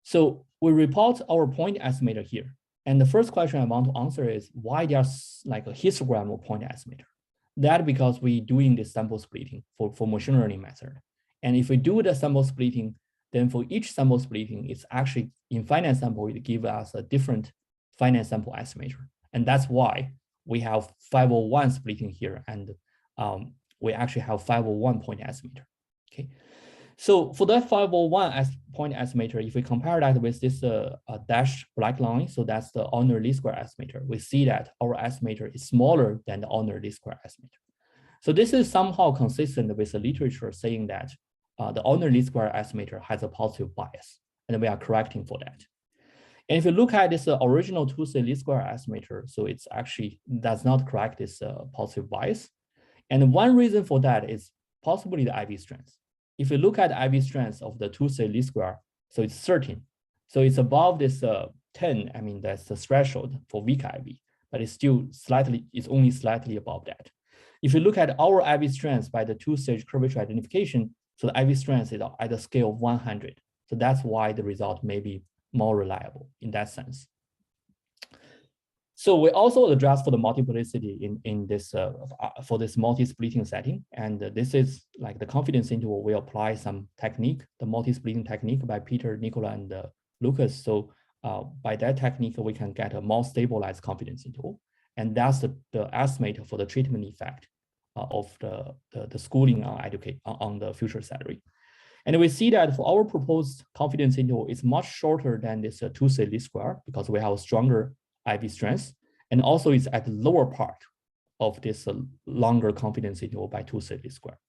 So we report our point estimator here. And the first question I want to answer is why there's like a histogram of point estimator. That because we doing this sample splitting for machine learning method. And if we do the sample splitting, then for each sample splitting, it's actually in finite sample, it gives us a different finite sample estimator. And that's why we have 501 splitting here. And we actually have 501 point estimator. Okay. So for that 501 point estimator, if we compare that with this dashed black line, so that's the ordinary least square estimator, we see that our estimator is smaller than the ordinary least square estimator. So this is somehow consistent with the literature saying that the ordinary least square estimator has a positive bias, and we are correcting for that. And if you look at this original 2C least square estimator, so it's actually does not correct this positive bias. And one reason for that is possibly the IV strength. If you look at IV strength of the 2C least square, so it's 13. So it's above this 10, I mean, that's the threshold for weak IV, but it's still slightly, it's only slightly above that. If you look at our IV strength by the 2-stage curvature identification, so the IV strength is at a scale of 100. So that's why the result may be more reliable in that sense. So we also address for the multiplicity in this for this multi-splitting setting, and this is like the confidence interval. We apply some technique, the multi-splitting technique by Peter, Nicola, and Lucas. So by that technique, we can get a more stabilized confidence interval, and that's the estimate for the treatment effect of the schooling on the future salary. And we see that for our proposed confidence interval, it's much shorter than this 2C least square because we have a stronger IV strength, and also it's at the lower part of this longer confidence interval by 2C least square.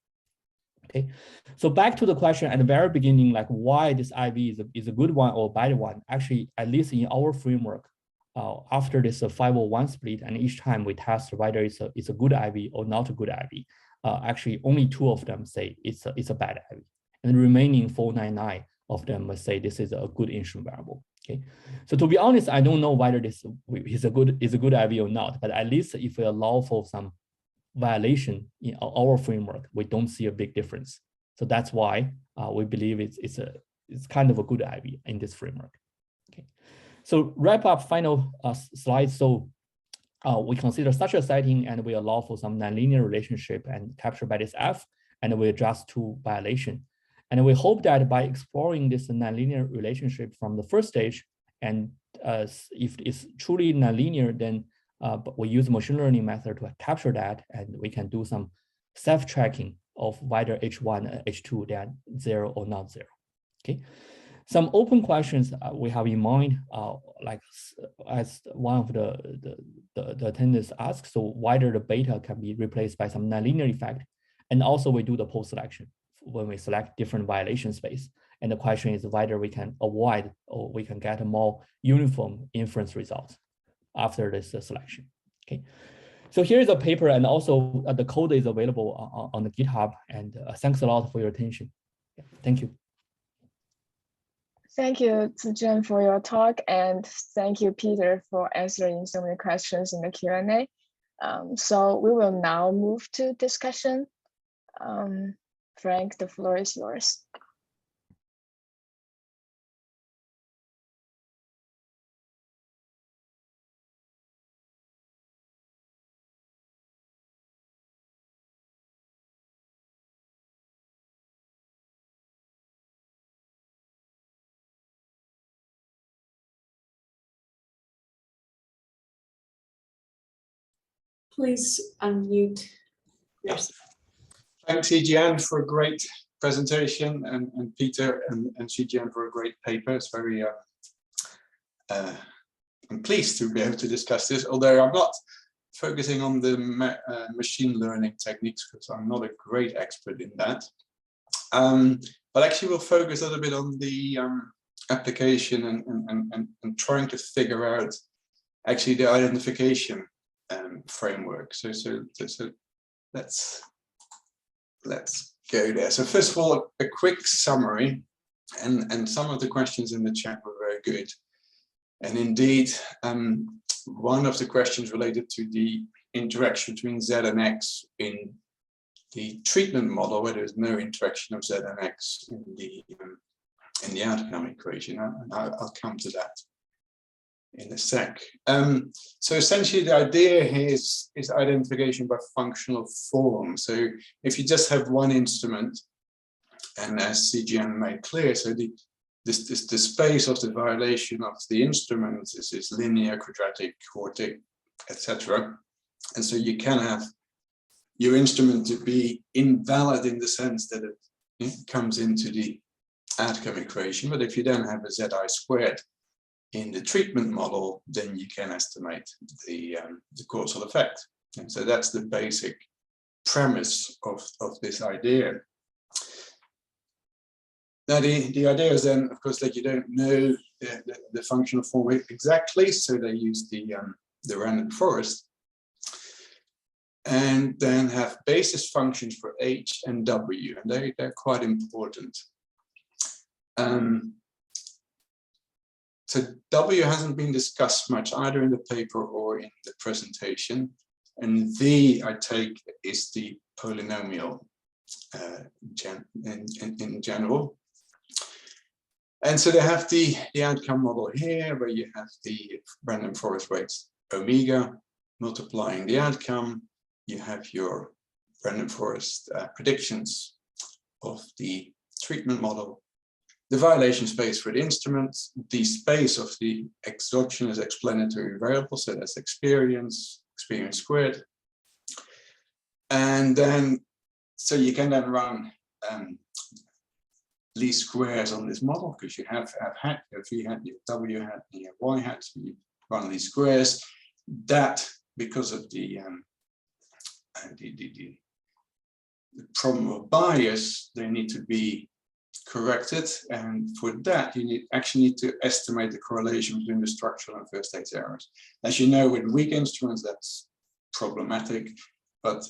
Okay, so back to the question at the very beginning, like why this IV is a good one or bad one. Actually, at least in our framework, after this 501 split, and each time we test whether it's a good IV or not a good IV, actually only 2 of them say it's a bad IV, and the remaining 499 of them say this is a good instrument variable. Okay, so to be honest, I don't know whether this is a good IV or not, but at least if we allow for some violation in our framework, we don't see a big difference. So that's why we believe it's kind of a good IV in this framework. Okay, so wrap up final slide. So we consider such a setting and we allow for some nonlinear relationship and captured by this F, and we adjust to violation. And we hope that by exploring this nonlinear relationship from the first stage, and if it's truly nonlinear, then but we use machine learning method to capture that, and we can do some self-tracking of whether H1 and H2 they are 0 or not 0. Okay, some open questions we have in mind, like as one of the attendees asked, so whether the beta can be replaced by some nonlinear effect, and also we do the post-selection when we select different violation space. And the question is whether we can avoid or we can get a more uniform inference results after this selection. Okay, so here is a paper, and also the code is available on the GitHub. And thanks a lot for your attention. Yeah, thank you. Thank you, Zijian, for your talk, and thank you, Peter, for answering so many questions in the Q&A. So we will now move to discussion. Frank, the floor is yours. Please unmute yourself. Thanks, Zijian, for a great presentation, and Peter and Zijian for a great paper. It's very, I'm pleased to be able to discuss this, although I'm not focusing on the machine learning techniques because I'm not a great expert in that. But actually we'll focus a little bit on the application and trying to figure out actually the identification framework. So let's go there. So first of all, a quick summary, and some of the questions in the chat were very good. And indeed, one of the questions related to the interaction between Z and X in the treatment model, where there's no interaction of Z and X in the outcome equation. And I'll come to that in a sec. So essentially the idea here is identification by functional form. So if you just have one instrument, and as Zijian made clear, so the space of the violation of the instrument is linear, quadratic, quartic, etc. And so you can have your instrument to be invalid in the sense that it comes into the outcome equation. But if you then have a Zi squared in the treatment model, then you can estimate the causal effect. And so that's the basic premise of this idea. Now the idea is then, of course, that you don't know the functional form exactly, so they use the random forest, and then have basis functions for H and W, and they're quite important. So W hasn't been discussed much either in the paper or in the presentation, and V, I take, is the polynomial in general. And so they have the outcome model here, where you have the random forest weights omega multiplying the outcome. You have your random forest predictions of the treatment model, the violation space for the instruments, the space of the exogenous explanatory variable, so that's experience squared. And then, so you can then run least squares on this model, because you have hat, you have V hat, you have W hat, and you have Y hat, so you run these squares. That, because of the problem of bias, they need to be corrected, and for that you actually need to estimate the correlation between the structural and first stage errors. As you know, with weak instruments that's problematic, but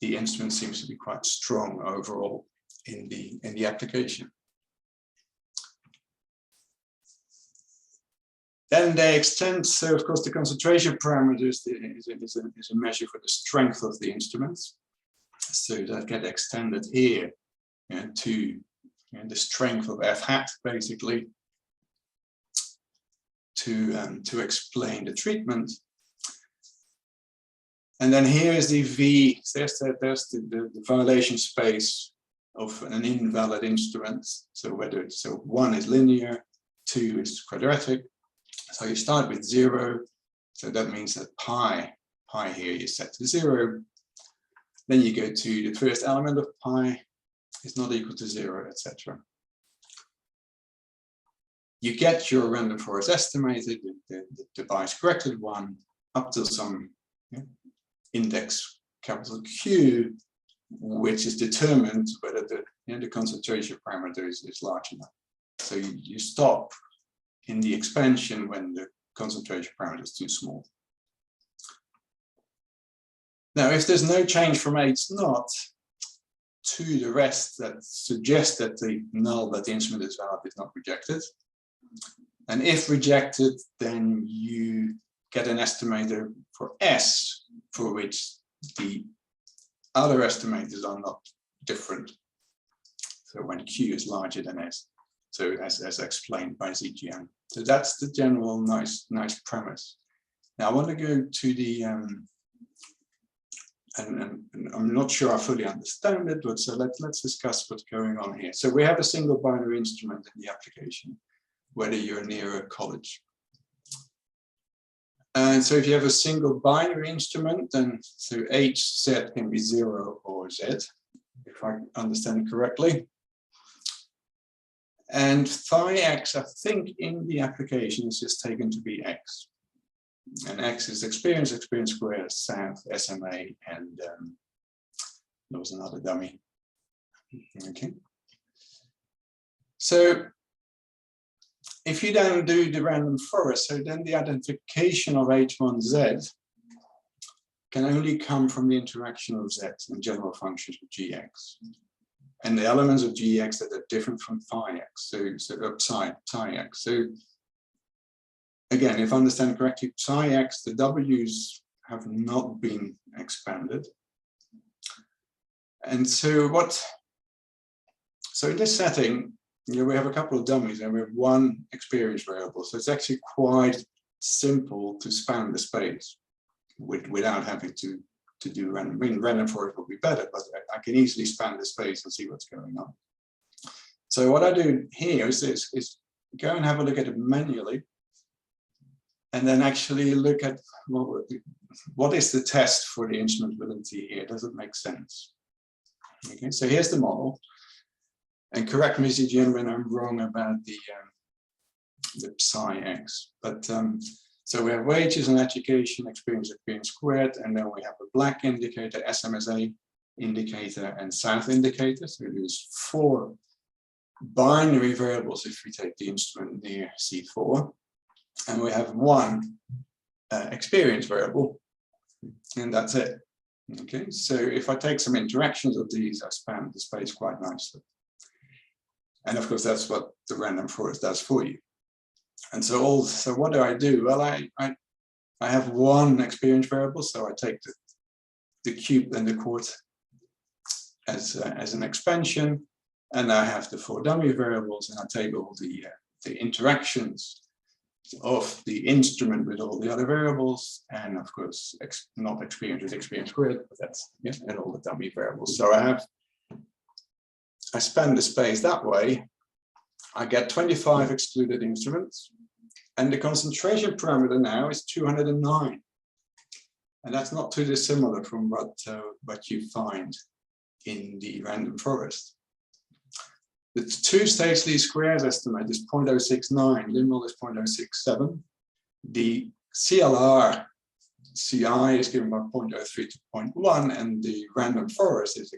the instrument seems to be quite strong overall in the application. Then they extend, so of course the concentration parameters is a measure for the strength of the instruments. So that get extended here to the strength of F hat, basically, to explain the treatment. And then here is the V, there's the violation space of an invalid instrument. So whether so 1 is linear, 2 is quadratic. So you start with 0. So that means that pi here is set to 0. Then you go to the first element of pi is not equal to 0, etc. You get your random forest estimated, the bias corrected one, up to some index capital Q, which is determined whether the concentration parameter is large enough. So you stop in the expansion when the concentration parameter is too small. Now, if there's no change from H0 to the rest that suggests that the null that the instrument is valid is not rejected, and if rejected, then you get an estimator for S for which the other estimators are not different. So when Q is larger than S, so as explained by Zijian. So that's the general nice premise. Now I want to go to the and I'm not sure I fully understand it, but so let's discuss what's going on here. So we have a single binary instrument in the application, whether you're near a college. And so if you have a single binary instrument, then so HZ can be 0 or Z, if I understand correctly. And phi x, I think in the application is just taken to be x. And x is experience squared, south, SMA, and there was another dummy. Okay. So if you then do the random forest, so then the identification of H1Z can only come from the interaction of Z and general functions of Gx. And the elements of Gx that are different from phi x, so psi x. So again, if I understand correctly, psi x, the W's have not been expanded. And so so in this setting, we have a couple of dummies and we have one experience variable. So it's actually quite simple to span the space without having to do random. I mean, random forest would be better, but I can easily span the space and see what's going on. So what I do here is go and have a look at it manually, and then actually look at what is the test for the instrument validity here? Does it make sense? Okay, so here's the model. And correct me, Zijian, when I'm wrong about the psi x. But so we have wages and education, experience squared, and then we have a black indicator, SMSA indicator, and south indicator. So there's 4 binary variables if we take the instrument near C4. And we have 1 experience variable, and that's it. Okay, so if I take some interactions of these, I span the space quite nicely. And of course, that's what the random forest does for you. And so what do? Well, I have 1 experience variable, so I take the cube and the quart as an expansion, and I have the 4 dummy variables, and I take all the interactions of the instrument with all the other variables, and of course, not experience with experience squared, but that's and all the dummy variables. So I span the space that way. I get 25 excluded instruments, and the concentration parameter now is 209. And that's not too dissimilar from what you find in the random forest. The 2-stage least squares estimate is 0.069, liminal is 0.067. The CLR TSCI is given by 0.03 to 0.1, and the random forest is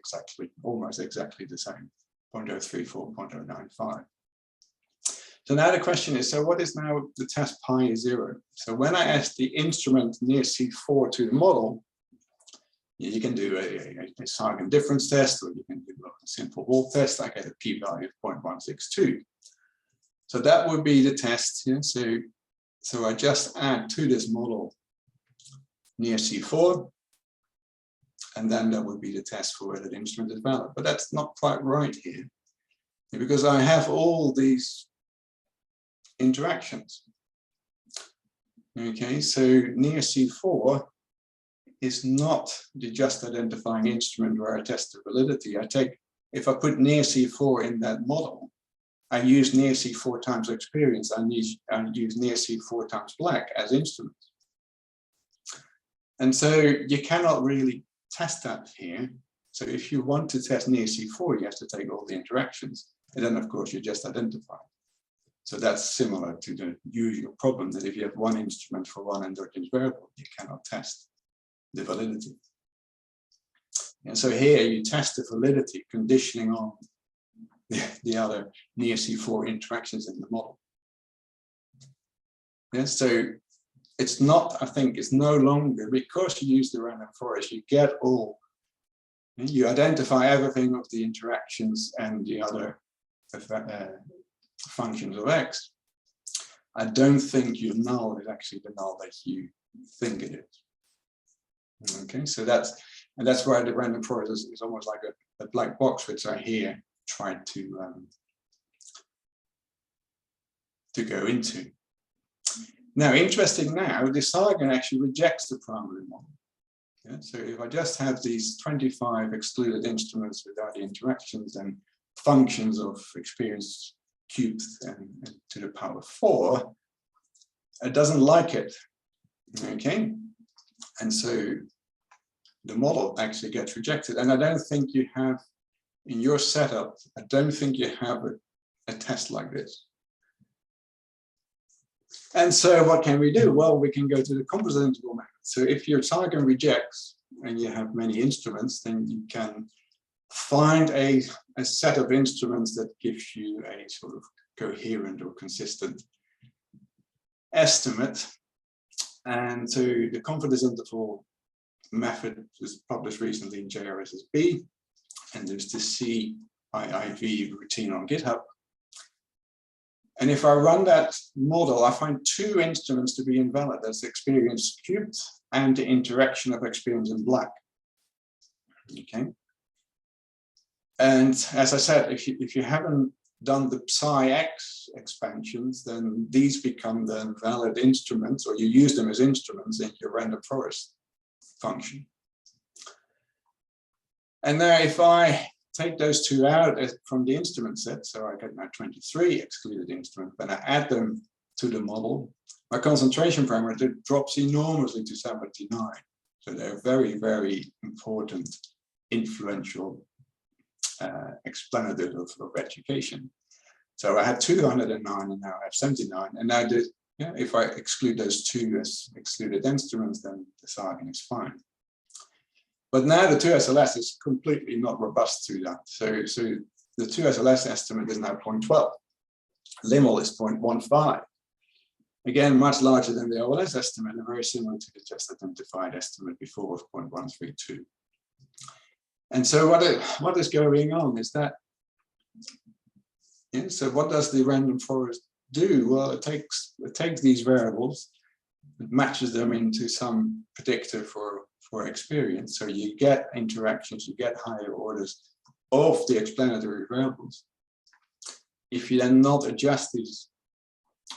almost exactly the same, 0.034, 0.095. So now the question is, so what is now the test pi is 0? So when I ask the instrument near C4 to the model, you can do a sign difference test, or you can do a simple Wolf test. I get a p-value of 0.162. So that would be the test. Yeah? So I just add to this model near C4, and then that would be the test for whether the instrument is valid. But that's not quite right here, because I have all these interactions. Okay, so near C4 is not the just identifying instrument where I test the validity. If I put near C4 in that model, I use near C4 times experience, I use near C4 times black as instruments. And so you cannot really test that here. So if you want to test near C4, you have to take all the interactions, and then of course you just identify. So that's similar to the usual problem that if you have one instrument for one endogenous variable, you cannot test the validity. And so here you test the validity conditioning on the other near C4 interactions in the model. Yeah, so it's not, I think it's no longer, because you use the random forest, you get all, you identify everything of the interactions and the other functions of X. I don't think your null is actually the null that you think it is. Okay, so that's why the random forest is almost like a black box, which I here tried to go into. Now, interesting now, the Zijian actually rejects the primary model. Yeah, so if I just have these 25 excluded instruments without the interactions and functions of experience cubed and to the power 4, it doesn't like it. Okay, and so the model actually gets rejected. And I don't think you have, in your setup, I don't think you have a test like this. And so what can we do? Well, we can go to the composite interval method. So if your Zijian rejects and you have many instruments, then you can find a set of instruments that gives you a sort of coherent or consistent estimate. And so the confidence interval method was published recently in JRSSB, and there's the CIIV routine on GitHub. And if I run that model, I find 2 instruments to be invalid. That's experience cubed and the interaction of experience in black. Okay. And as I said, if you haven't done the Psi-X expansions, then these become the valid instruments, or you use them as instruments in your random forest function. And now if I take those 2 out from the instrument set, so I get now 23 excluded instruments, then I add them to the model, my concentration parameter drops enormously to 79. So they're very, very important, influential explanatory of education. So I had 209 and now I have 79. And now if I exclude those 2 as excluded instruments, then the Zijian is fine. But now the 2SLS is completely not robust to that. So the 2SLS estimate is now 0.12. Limel is 0.15. Again, much larger than the OLS estimate and very similar to the just identified estimate before of 0.132. And so what is going on is that, yeah, so what does the random forest do? Well, it takes these variables, it matches them into some predictor for experience. So you get interactions, you get higher orders of the explanatory variables. If you then not adjust these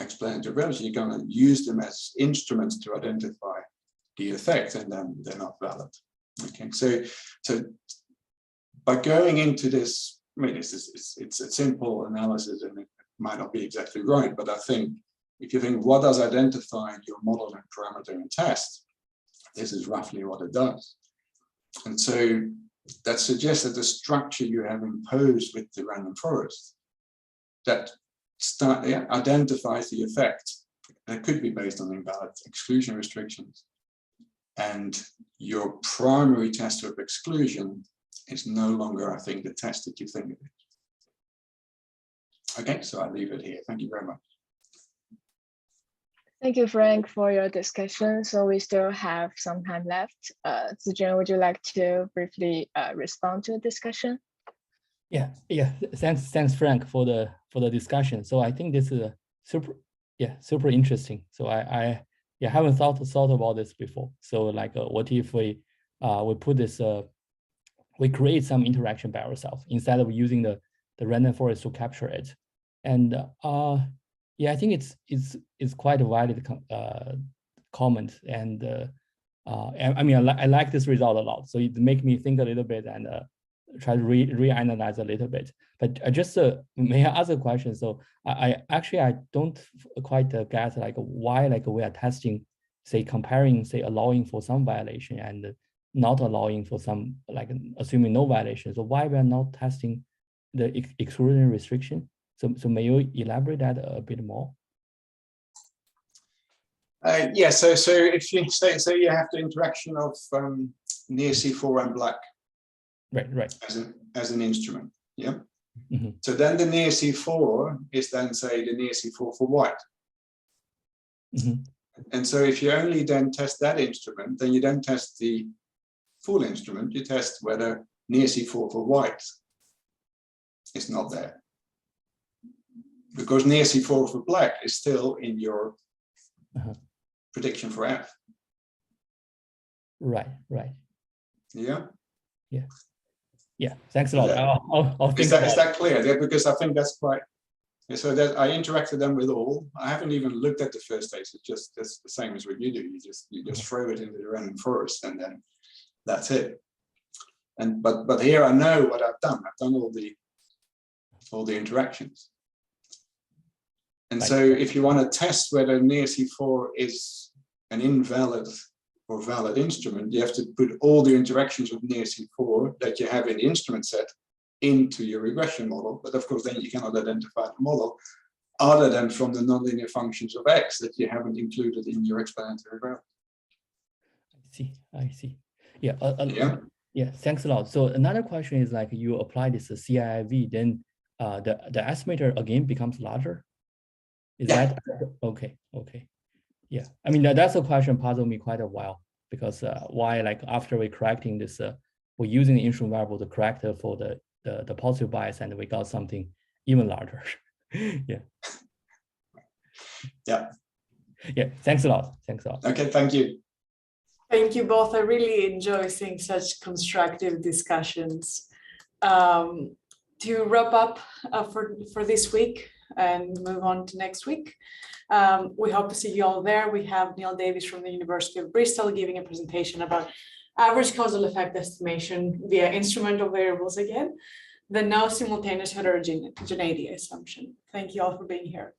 explanatory variables, you're going to use them as instruments to identify the effect, and then they're not valid. Okay, so by going into this, I mean, it's a simple analysis and it might not be exactly right, but I think if you think what does identify your model and parameter and test, this is roughly what it does. And so that suggests that the structure you have imposed with the random forest that identifies the effect that could be based on invalid exclusion restrictions and your primary test of exclusion is no longer, I think, the test that you think it is. Okay, so I'll leave it here. Thank you very much. Thank you, Frank, for your discussion. So we still have some time left. Zijian, would you like to briefly respond to the discussion? Yeah. Thanks, Frank, for the discussion. So I think this is a super interesting. So I haven't thought about this before. So like, what if we put this, we create some interaction by ourselves instead of using the random forest to capture it, and yeah, I think it's quite a valid comment, and I mean I like this result a lot. So it makes me think a little bit and try to reanalyze a little bit. But I just may I ask a question? So I don't quite get like why like we are testing, say comparing, say allowing for some violation and not allowing for some, like assuming no violation. So why we are not testing the exclusion restriction? So may you elaborate that a bit more? Yeah, so if you say, so you have the interaction of near C4 and black, right, as an instrument, yeah. Mm-hmm. So then the near C4 is then, say, the near C4 for white. Mm-hmm. And so if you only then test that instrument, then you don't test the full instrument. You test whether near C4 for white is not there, because near C4 for black is still in your prediction for F. Right. Yeah. Thanks a lot. I'll think about it. Is that clear? Yeah, because I think that's quite. So that I interacted them with all. I haven't even looked at the first stage. It's just that's the same as what you do. You just throw it into the random forest and then that's it. And but here I know what I've done. I've done all the interactions. And so if you want to test whether near C4 is an invalid or valid instrument, you have to put all the interactions with near C4 that you have in the instrument set into your regression model. But of course, then you cannot identify the model other than from the nonlinear functions of X that you haven't included in your explanatory graph. I see. Yeah. Yeah. Thanks a lot. So another question is like you apply this CIIV, then the estimator again becomes larger. Is that okay? Yeah. I mean that's a question puzzled me quite a while, because why, like after we correcting this, we're using the instrument variable to correct for the positive bias, and we got something even larger. Yeah. Thanks a lot. Okay, thank you. Thank you both. I really enjoy seeing such constructive discussions. To wrap up for this week and move on to next week, we hope to see you all there. We have Neil Davies from the University of Bristol giving a presentation about average causal effect estimation via instrumental variables again, the no simultaneous heterogeneity assumption. Thank you all for being here.